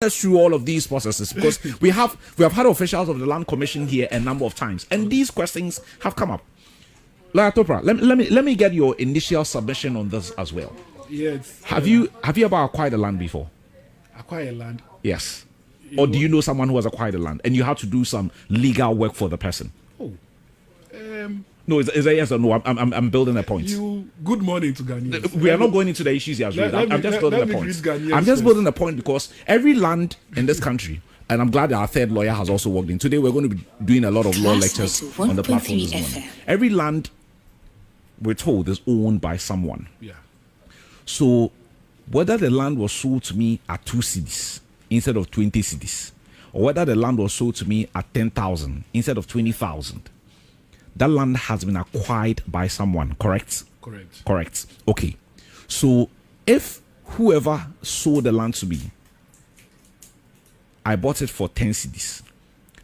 us through all of these processes, because we have had officials of the Land Commission here a number of times, and these questions have come up. Lawyer Topra, let me get your initial submission on this as well. Yes. Have you ever acquired a land before? Acquire land? Yes. Or do you know someone who has acquired a land and you have to do some legal work for the person? Oh. No, is a yes or no? I'm building a point. Good morning to Ghanaians. We are not going into the issues as well. I'm just building a point. I'm just building a point because every land in this country, and I'm glad that our third lawyer has also walked in. Today we're going to be doing a lot of law lectures on the platform this morning. Every land, we're told, is owned by someone. Yeah. So whether the land was sold to me at 2 cedis instead of 20 cedis, or whether the land was sold to me at 10,000 instead of 20,000, that land has been acquired by someone, correct? Correct. Okay. So if whoever sold the land to me, I bought it for 10 cedis,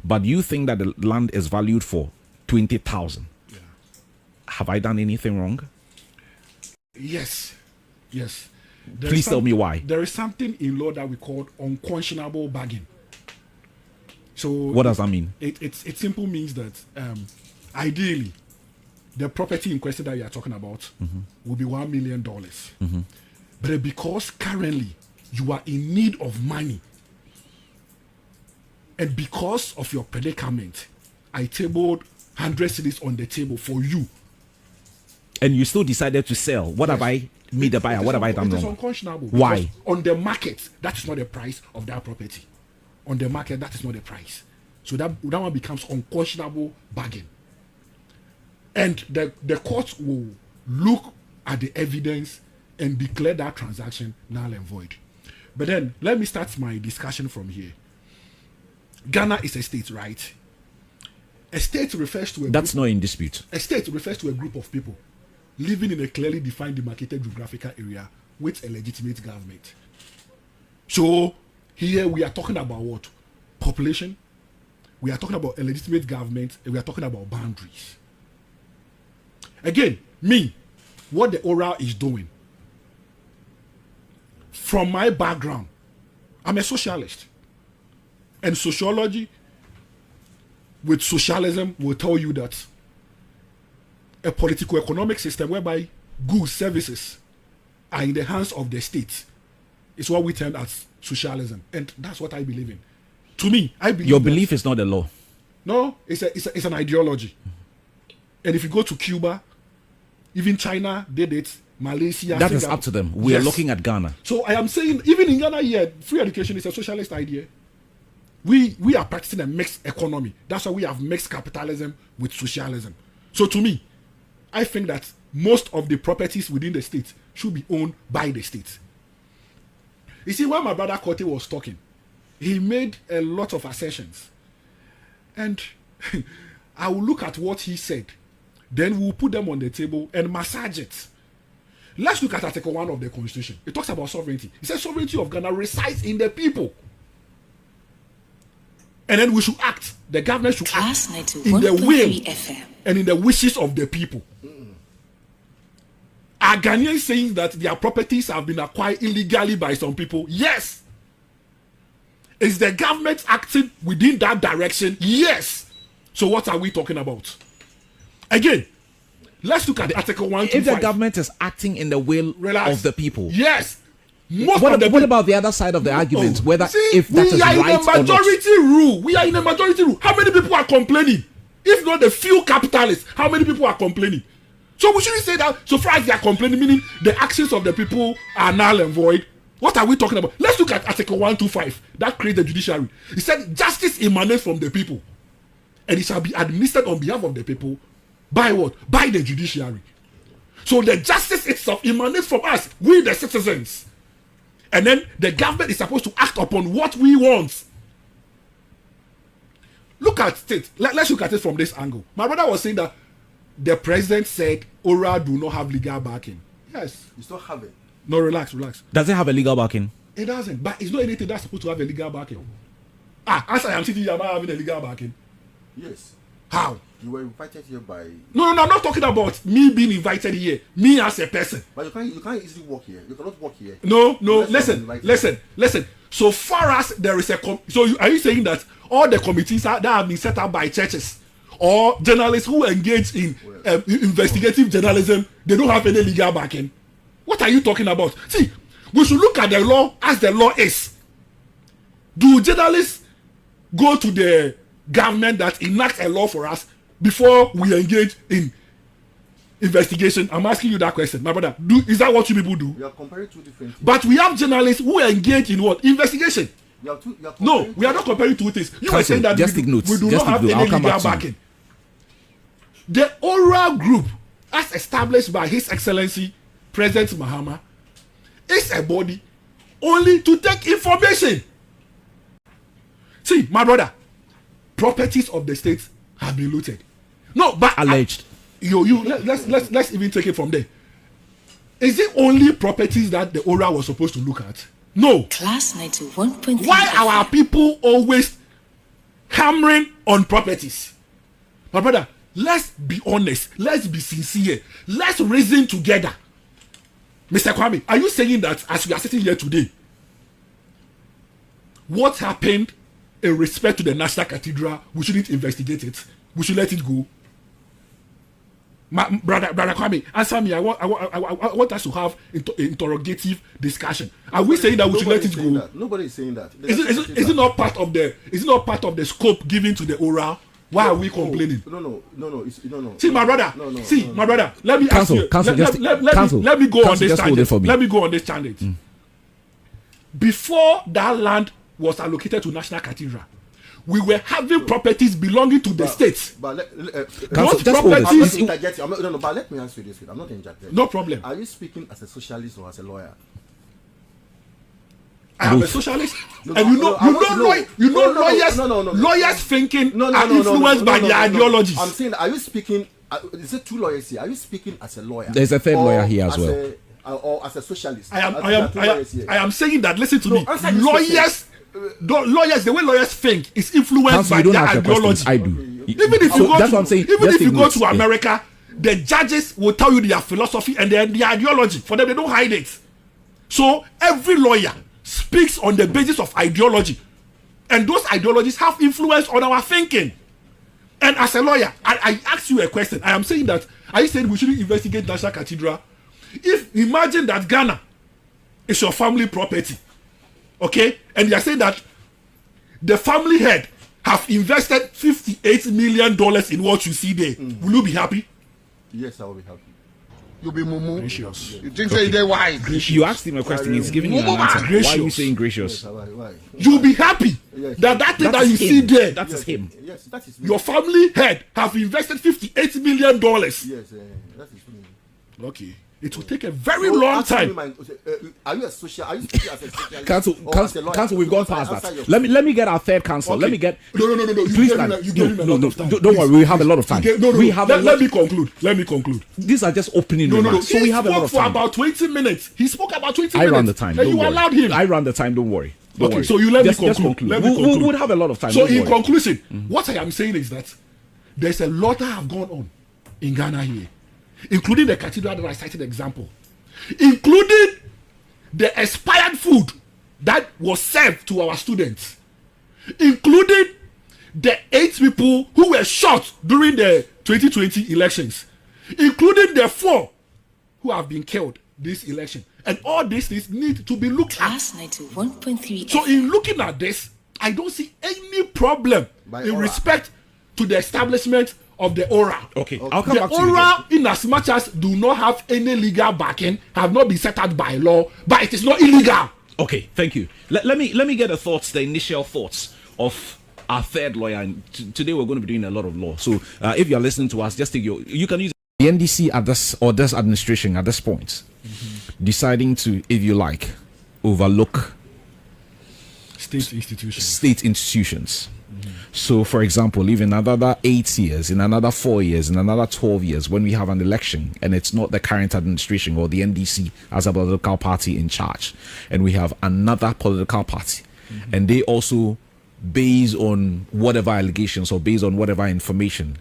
but you think that the land is valued for 20,000, have I done anything wrong? Yes. Please tell me why. There is something in law that we call unconscionable bargain. So what does that mean? It simply means that ideally, the property in question that you are talking about will be $1 million. But because currently you are in need of money, and because of your predicament, I tabled 100 cedis on the table for you. And you still decided to sell. What have I made the buyer? What have I done wrong? It is unconscionable. Why? On the market, that is not the price of that property. On the market, that is not the price. So that one becomes unconscionable bargain. And the court will look at the evidence and declare that transaction null and void. But then, let me start my discussion from here. Ghana is a state, right? A state refers to That's not in dispute. A state refers to a group of people living in a clearly defined demarcated geographical area with a legitimate government. So, here we are talking about what? Population. We are talking about a legitimate government, and we are talking about boundaries. Again, what the oral is doing, from my background, I'm a socialist. And sociology with socialism will tell you that a political economic system whereby goods, services are in the hands of the state is what we term as socialism. And that's what I believe in. To me, I believe your belief is not the law. No, it's an ideology. And if you go to Cuba, even China did it, Malaysia. That is up to them. We are looking at Ghana. So I am saying, even in Ghana here, free education is a socialist idea. We are practicing a mixed economy. That's why we have mixed capitalism with socialism. So to me, I think that most of the properties within the state should be owned by the state. You see, when my brother Kote was talking, he made a lot of assertions. And I will look at what he said. Then we'll put them on the table and massage it. Let's look at Article 1 of the Constitution. It talks about sovereignty. It says sovereignty of Ghana resides in the people. And then we should act. The government should act in the will and in the wishes of the people. Are Ghanaians saying that their properties have been acquired illegally by some people? Yes. Is the government acting within that direction? Yes. So what are we talking about? Again, let's look at Article 125. If the government is acting in the will of the people. Yes. What about the other side of the argument? Whether if that is right or not? We are in a majority rule. We are in a majority rule. How many people are complaining? If not the few capitalists, how many people are complaining? So we shouldn't say that so far as they are complaining, meaning the actions of the people are null and void. What are we talking about? Let's look at Article 125 that creates the judiciary. It said justice emanates from the people, and it shall be administered on behalf of the people by what? By the judiciary. So the justice itself emanates from us, we the citizens. And then the government is supposed to act upon what we want. Look at it. Let's look at it from this angle. My brother was saying that the president said Ora do not have legal backing. Yes. You still have it. No, relax. Does it have a legal backing? It doesn't. But it's not anything that's supposed to have a legal backing. As I am sitting here, am I having a legal backing? Yes. How? You were invited here by... No, I'm not talking about me being invited here. Me as a person. But you can't easily walk here. You cannot walk here. No, listen. So far as there is are you saying that all the committees that have been set up by churches or journalists who engage in investigative journalism, they don't have any legal backing? What are you talking about? See, we should look at the law as the law is. Do journalists go to the government that enacts a law for us before we engage in investigation? I'm asking you that question, my brother. Is that what you people do? You are comparing two different things. But we have journalists who engage in what? Investigation. No, we are not comparing two things. You are saying that we do not have any legal backing. The oral group, as established by His Excellency President Mahama, is a body only to take information. See, my brother, properties of the state have been looted. No, but alleged. Let's even take it from there. Is it only properties that the oral was supposed to look at? No. Class 91.3. Why are our people always hammering on properties? My brother, let's be honest. Let's be sincere. Let's reason together. Mr. Kwame, are you saying that as we are sitting here today, what happened in respect to the National Cathedral, we shouldn't investigate it? We should let it go? Brother Kwame, answer me. I want us to have interrogative discussion. Are we saying that we should let it go? Nobody is saying that. Is it not part of the? Is it not part of the scope given to the oral? Why are we complaining? No. See, my brother. My brother. Let me Counsel, ask you. Let me go on this tangent. Let me go on this tangent. Before that land was allocated to National Cathedral, we were having properties belonging to the states. But those properties. But let me answer this. I'm not interjecting. No problem. Are you speaking as a socialist or as a lawyer? I am a socialist, and lawyers thinking are influenced by their ideologies. I'm saying, are you speaking? Is it two lawyers here? Are you speaking as a lawyer? There's a third lawyer here as well. Or as a socialist? I am saying that. Listen to me. Lawyers, the way lawyers think is influenced by their ideology. I do. Even if you go that's to, what I'm saying. even if you go to America, the judges will tell you their philosophy and their ideology. For them, they don't hide it. So every lawyer speaks on the basis of ideology, and those ideologies have influence on our thinking. And as a lawyer, I ask you a question. I am saying that, are you saying we shouldn't investigate National Cathedral? If imagine that Ghana is your family property, okay, and you are saying that the family head have invested $58 million in what you see there, will you be happy? Yes, I will be happy. You be mumu. Gracious. You think say they wise? You asked him a question. He's giving you an answer. Gracious. Why are you saying gracious? Yes, why? You'll be happy that thing that you see there, That is him. Yes, that is me. your family head have invested $58 million. Yes, that is me. Okay. It will take a very long time. Are you a social? Are you speaking as a socialist? Counsel, we've gone past that. Let me get our third counsel. Okay. Let me get. No. Please, You gave him a lot of time. don't worry. We have a lot of time. Let me conclude. These are just opening No. remarks. So we have a lot of He spoke for time. about 20 minutes. He spoke about 20 I minutes. ran the time. And Don't you worry. allowed him. I ran the time. Don't worry. Don't worry. So you let me Just conclude. conclude. Let me conclude. We'll have a lot of time. So Don't in worry. conclusion, what I am saying is that there's a lot that have gone on in Ghana here, including the cathedral that I cited example, including the expired food that was served to our students, including the 8 people who were shot during the 2020 elections, including the 4 who have been killed this election. And all these things need to be looked at. Class 91.3. So in looking at this, I don't see any problem in respect to the establishment of the oral. Okay, I'll come The back to you. oral, in as much as do not have any legal backing, have not been set out by law, but it is not illegal. Okay, thank you. Let me get the initial thoughts of our third lawyer. And today we're going to be doing a lot of law. So if you're listening to us, just take you can use the NDC at this administration at this point, deciding to, if you like, overlook State institutions. So, for example, if in another 8 years, in another 4 years, in another 12 years, when we have an election and it's not the current administration or the NDC as a political party in charge, and we have another political party, and they also, based on whatever allegations or based on whatever information,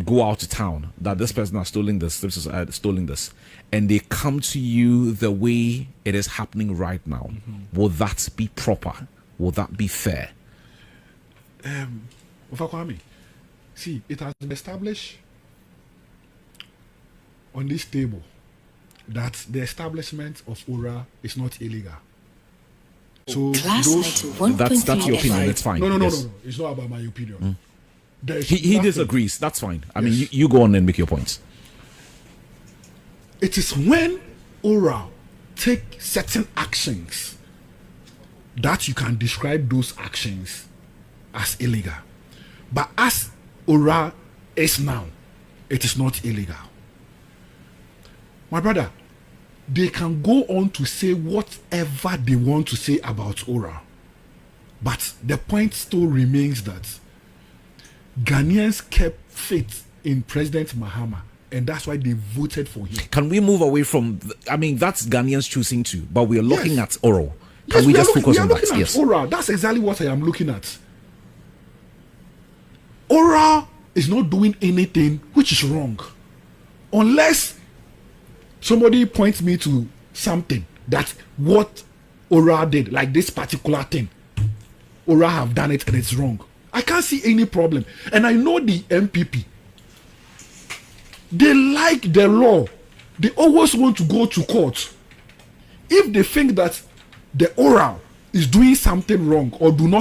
go out to town that this person has stolen this has stolen this, and they come to you the way it is happening right now, will that be proper? Will that be fair? Kwame, see, it has been established on this table that the establishment of ORA is not illegal. So Class those, 91.3 That's your opinion. FM. It's fine. no, Yes. it's not about my opinion. There is He nothing- disagrees. That's fine. I mean, Yes. you go on and make your points. It is when ORA take certain actions that you can describe those actions as illegal. But as ORA is now, it is not illegal. My brother, they can go on to say whatever they want to say about ORA. But the point still remains that Ghanaians kept faith in President Mahama, and that's why they voted for him. Can we move away from? I mean, that's Ghanaians choosing to, but we are looking Yes. at oral. Can Yes, we are just looking- focus we are on that? looking at Yes. ORA. That's exactly what I am looking at. ORA is not doing anything which is wrong, unless somebody points me to something that what ORA did, like this particular thing. ORA have done it and it's wrong. I can't see any problem. And I know the MPP. They like the law. They always want to go to court. If they think that the ORA is doing something wrong or do not